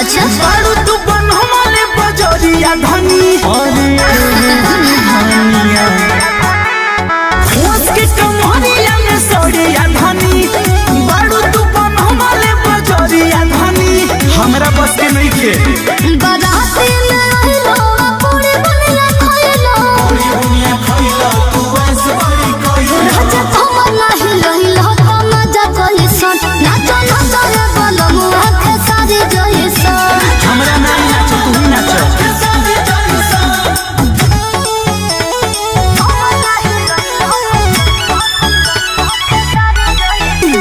अच्छा बारू तू बन हमारे बजरिया धनी अरे धनिया उसके कमरिया में सड़िया धनी बारू तू बन हमारे बजरिया धनी हमरा बस के नहीं के बाराती में आइलो पूरी दुनिया खइलो तू ऐसे बड़ी कोई राजा हमर नाही लहिलो तो मजा कइसन नाचो नाचो रे बोलमुआ के सारी जइसन हमरा नहीं नाचो तू ही नाचो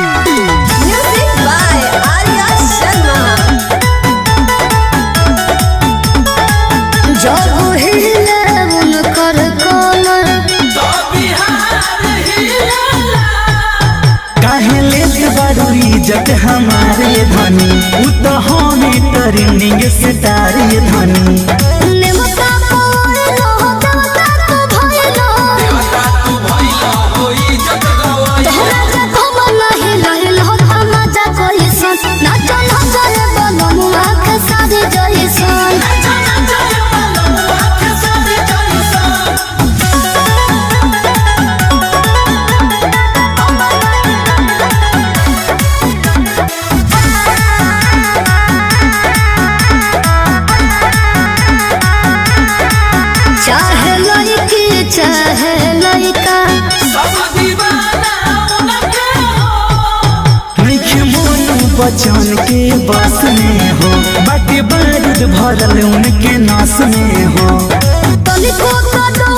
म्यूजिक बाय आर्या शर्मा जब हिले उनकर कमर काहे लेत बारू इज्जत हमारे धनी उ तो हमें ट्रेंडिंग स्टार ये धनी नेमता कोइलो देवता तू भइलो तोहरा जब हमर नाही लहिलो तो मजा कइसन नाचो नाचो रे बोलमुआ के सारी जइसन चाहे लड़की चाहे लड़का नइखे मोनू बचन के बस में हो बाटे बारूद भरल उनके नास में हो तनिको तो